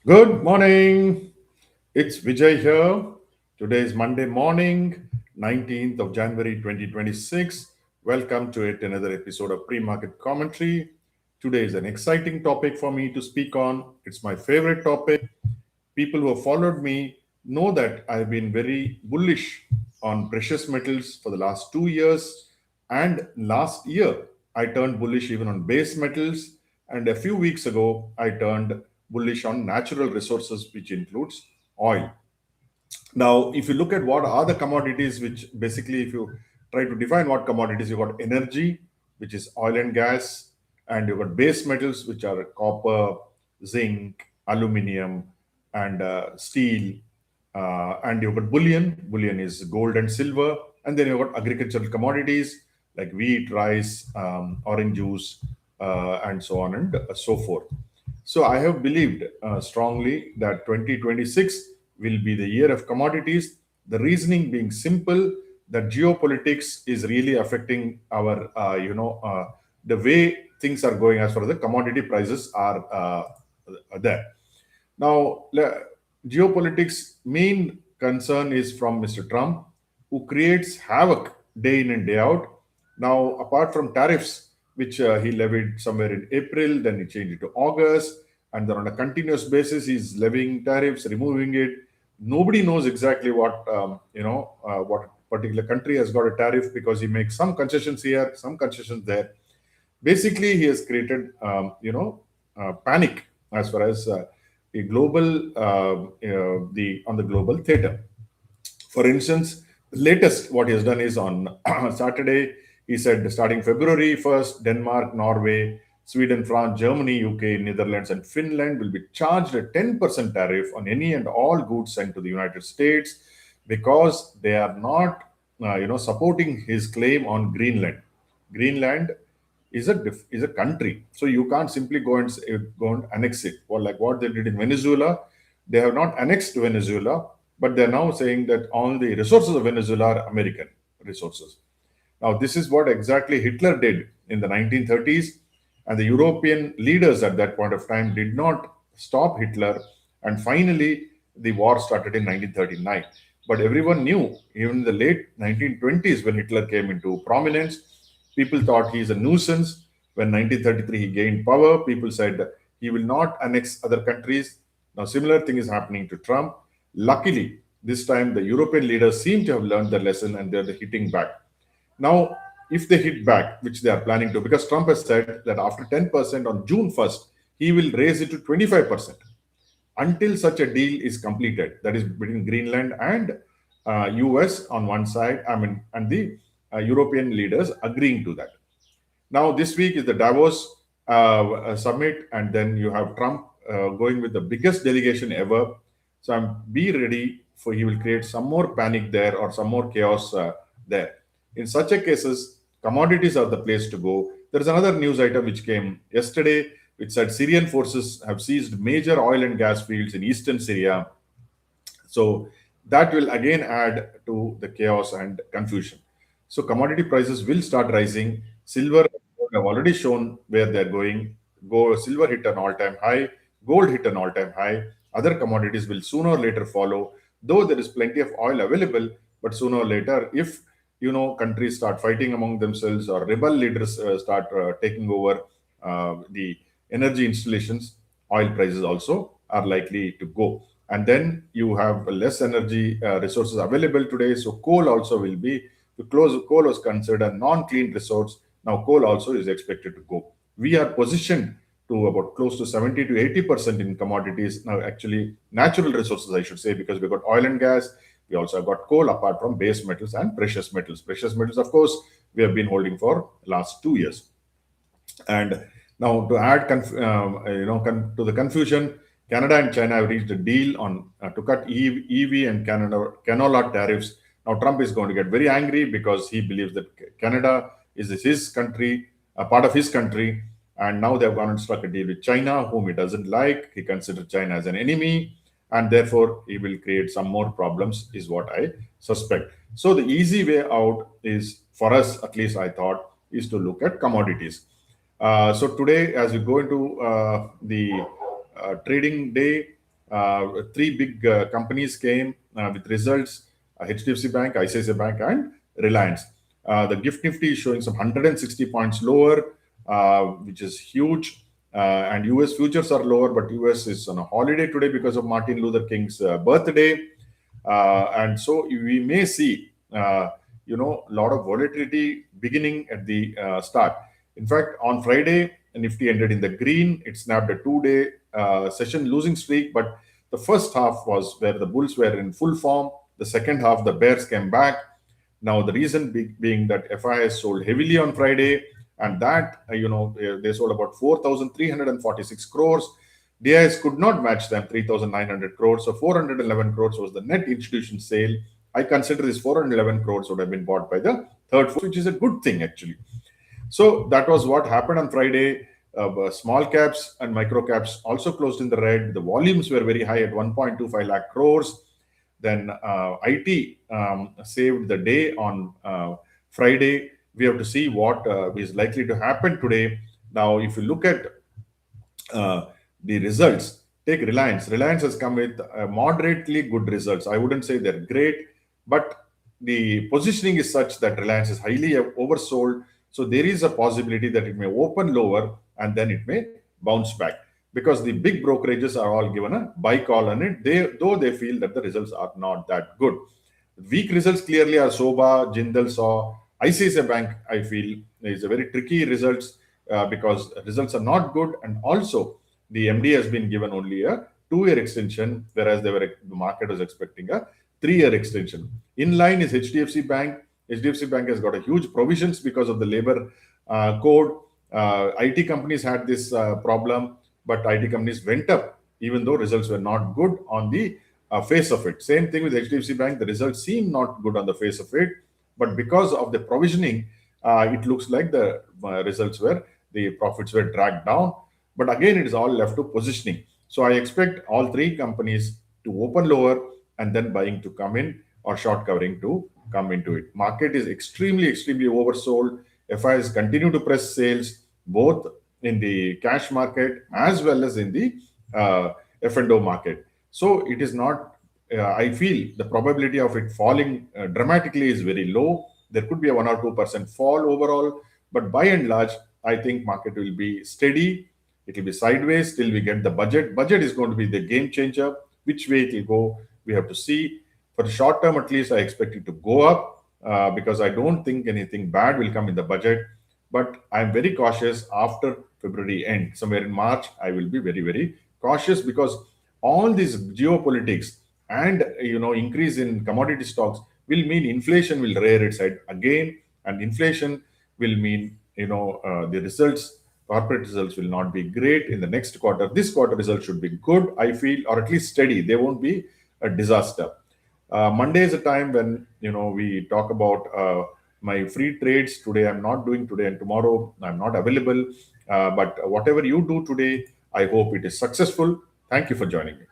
Good morning. It's Vijay here. Today is Monday morning, 19th of January 2026. Welcome to yet another episode of Pre-Market Commentary. Today is an exciting topic for me to speak on. It's my favorite topic. People who have followed me know that I've been very bullish on precious metals for the last 2 years. And last year, I turned bullish even on base metals. And a few weeks ago, I turned bullish on natural resources, which includes oil. Now, if you look at what are the commodities, which basically, if you try to define what commodities, you've got energy, which is oil and gas, and you've got base metals, which are copper, zinc, aluminium, and steel, and you've got bullion. Bullion is gold and silver, and then you've got agricultural commodities like wheat, rice, orange juice, and so on and so forth. So I have believed strongly that 2026 will be the year of commodities. The reasoning being simple, that geopolitics is really affecting our, the way things are going as far as the commodity prices are there. Now, geopolitics main concern is from Mr. Trump, who creates havoc day in and day out. Now, apart from tariffs, which he levied somewhere in April, then he changed it to August, and then on a continuous basis, he's levying tariffs, removing it. Nobody knows exactly what particular country has got a tariff because he makes some concessions here, some concessions there. Basically, he has created, panic as far as a global, the on the global theater. For instance, the latest what he has done is on Saturday, he said starting February 1st, Denmark, Norway, Sweden, France, Germany, UK, Netherlands, and Finland will be charged a 10% tariff on any and all goods sent to the United States because they are not, supporting his claim on Greenland. Greenland is a country, so you can't simply go and annex it. Or like what they did in Venezuela, they have not annexed Venezuela, but they're now saying that all the resources of Venezuela are American resources. Now, this is what exactly Hitler did in the 1930s, and the European leaders at that point of time did not stop Hitler, and finally, the war started in 1939. But everyone knew, even in the late 1920s, when Hitler came into prominence, people thought he is a nuisance. When 1933 he gained power, people said he will not annex other countries. Now, similar thing is happening to Trump. Luckily, this time the European leaders seem to have learned the lesson and they're hitting back. Now, if they hit back, which they are planning to, because Trump has said that after 10% on June 1st, he will raise it to 25% until such a deal is completed. That is between Greenland and US on one side, and the European leaders agreeing to that. Now, this week is the Davos summit, and then you have Trump going with the biggest delegation ever. So be ready for he will create some more panic there or some more chaos there. In such a cases, commodities are the place to go. There is another news item which came yesterday, which said Syrian forces have seized major oil and gas fields in eastern Syria. So that will again add to the chaos and confusion. So commodity prices will start rising. Silver and gold have already shown where they're going. Silver hit an all-time high, gold hit an all-time high. Other commodities will sooner or later follow, though there is plenty of oil available, but sooner or later, if countries start fighting among themselves or rebel leaders start taking over the energy installations, oil prices also are likely to go. And then you have less energy resources available today, so coal also will be coal was considered a non-clean resource. Now coal also is expected to go. We are positioned to about close to 70 to 80% in commodities now, actually natural resources I should say, because we've got oil and gas. We also have got coal, apart from base metals and precious metals. Precious metals, of course, we have been holding for last 2 years. And now to add to the confusion, Canada and China have reached a deal on to cut EV and canola tariffs. Now Trump is going to get very angry because he believes that Canada is his country, a part of his country, and now they have gone and struck a deal with China, whom he doesn't like. He considers China as an enemy, and therefore he will create some more problems, is what I suspect. So the easy way out is, for us at least, I thought, is to look at commodities. So today, as we go into the trading day, Three big companies came with results: HDFC Bank, ICICI Bank, and Reliance. The Gift Nifty is showing some 160 points lower, which is huge. And US futures are lower, but US is on a holiday today because of Martin Luther King's birthday. And so we may see, a lot of volatility beginning at the start. In fact, on Friday, Nifty ended in the green. It snapped a 2-day session losing streak, but the first half was where the bulls were in full form. The second half, the bears came back. Now, the reason being that FIS sold heavily on Friday, and that, they sold about 4,346 crores. DIS could not match them, 3,900 crores. So 411 crores was the net institution sale. I consider this 411 crores would have been bought by the third force, which is a good thing actually. So that was what happened on Friday. Small caps and micro caps also closed in the red. The volumes were very high at 1.25 lakh crores. Then IT saved the day on Friday. We have to see what is likely to happen today. Now, if you look at the results, take Reliance. Reliance has come with moderately good results. I wouldn't say they're great, but the positioning is such that Reliance is highly oversold. So there is a possibility that it may open lower and then it may bounce back, because the big brokerages are all given a buy call on it, though they feel that the results are not that good. Weak results clearly are Soba, Jindal Saw, ICICI Bank. I feel is a very tricky results because results are not good, and also the MD has been given only a 2-year extension, whereas the market was expecting a 3-year extension. In line is HDFC Bank. HDFC Bank has got a huge provisions because of the labor code. IT companies had this problem, but IT companies went up even though results were not good on the face of it. Same thing with HDFC Bank. The results seem not good on the face of it, but because of the provisioning, it looks like the results were, the profits were dragged down. But again, it is all left to positioning. So I expect all three companies to open lower and then buying to come in, or short covering to come into it. Market is extremely, extremely oversold. FIs continue to press sales both in the cash market as well as in the F&O market. So it is not, I feel the probability of it falling dramatically is very low. There could be a 1 or 2% fall overall, but by and large, I think market will be steady. It will be sideways till we get the budget. Budget is going to be the game changer. Which way it will go, we have to see. For the short term, at least, I expect it to go up because I don't think anything bad will come in the budget. But I'm very cautious after February end. Somewhere in March, I will be very, very cautious, because all these geopolitics and increase in commodity stocks will mean inflation will rear its head again, and inflation will mean the results, corporate results will not be great in the next quarter. This quarter results should be good, I feel, or at least steady. They won't be a disaster. Monday is a time when we talk about my free trades. Today I'm not doing today, and tomorrow I'm not available. But whatever you do today, I hope it is successful. Thank you for joining me.